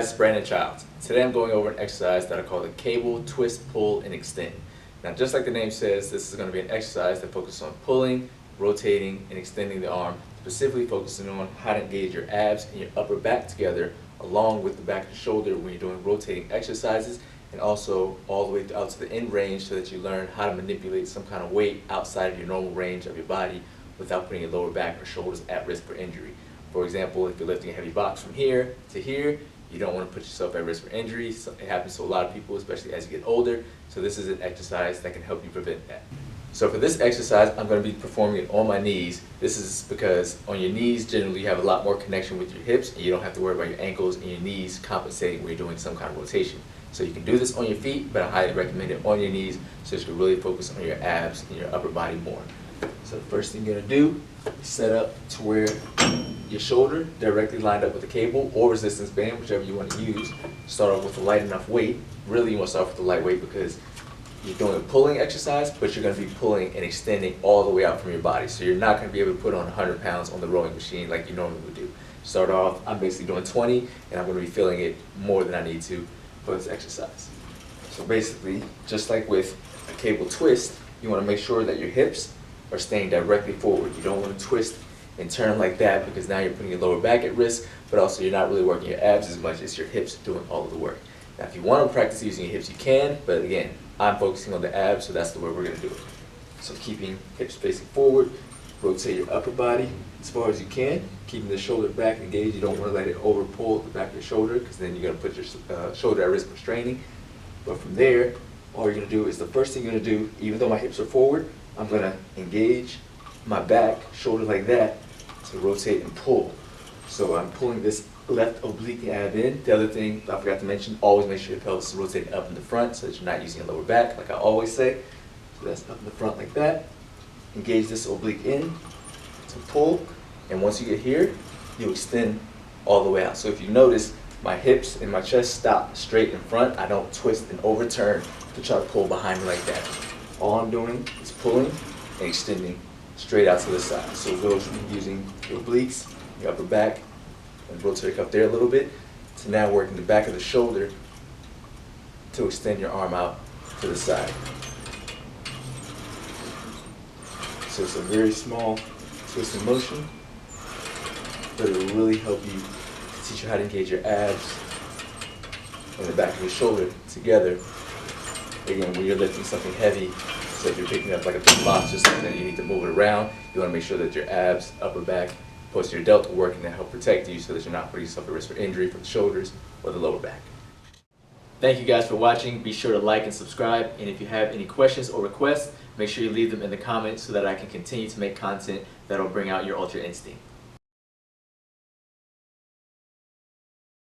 guys, it's Brandon Childs. Today I'm going over an exercise that I call the cable twist, pull, and extend. Now just like the name says, this is going to be an exercise that focuses on pulling, rotating, and extending the arm, specifically focusing on how to engage your abs and your upper back together along with the back of the shoulder when you're doing rotating exercises, and also all the way out to the end range so that you learn how to manipulate some kind of weight outside of your normal range of your body without putting your lower back or shoulders at risk for injury. For example, if you're lifting a heavy box from here to here, you don't want to put yourself at risk for injury. So it happens to a lot of people, especially as you get older. So this is an exercise that can help you prevent that. So for this exercise, I'm going to be performing it on my knees. This is because on your knees, generally you have a lot more connection with your hips, and you don't have to worry about your ankles and your knees compensating when you're doing some kind of rotation. So you can do this on your feet, but I highly recommend it on your knees so you can really focus on your abs and your upper body more. So the first thing you're going to do is set up to where your shoulder directly lined up with the cable or resistance band, whichever you want to use. Start off with a light enough weight. Really you want to start with the light weight because you're doing a pulling exercise, but you're going to be pulling and extending all the way out from your body. So you're not going to be able to put on 100 pounds on the rowing machine like you normally would do. Start off, I'm basically doing 20, and I'm going to be feeling it more than I need to for this exercise. So basically, just like with a cable twist, you want to make sure that your hips are staying directly forward. You don't want to twist and turn like that because now you're putting your lower back at risk, but also you're not really working your abs as much as your hips doing all of the work. Now if you want to practice using your hips, you can, but again, I'm focusing on the abs, so that's the way we're going to do it. So keeping hips facing forward, rotate your upper body as far as you can, keeping the shoulder back engaged. You don't want to let it over pull the back of your shoulder because then you're going to put your shoulder at risk for straining. But from there, all you're going to do is the first thing you're going to do, even though my hips are forward, I'm going to engage my back, shoulder like that, to rotate and pull. So I'm pulling this left oblique ab in. The other thing I forgot to mention, always make sure your pelvis is rotating up in the front so that you're not using your lower back like I always say. So that's up in the front like that. Engage this oblique in to pull, and once you get here, you extend all the way out. So if you notice, my hips and my chest stop straight in front. I don't twist and overturn to try to pull behind me like that. All I'm doing is pulling and extending straight out to the side. So it goes from using your obliques, your upper back, and rotate up there a little bit, to now working the back of the shoulder to extend your arm out to the side. So it's a very small twist in motion, but it will really help you teach you how to engage your abs and the back of your shoulder together. Again, when you're lifting something heavy, so if you're picking up like a big box or something that you need to move it around, you want to make sure that your abs, upper back, posterior delta are working to help protect you so that you're not putting yourself at risk for injury for the shoulders or the lower back. Thank you guys for watching. Be sure to like and subscribe, and if you have any questions or requests, make sure you leave them in the comments so that I can continue to make content that will bring out your ultra instinct.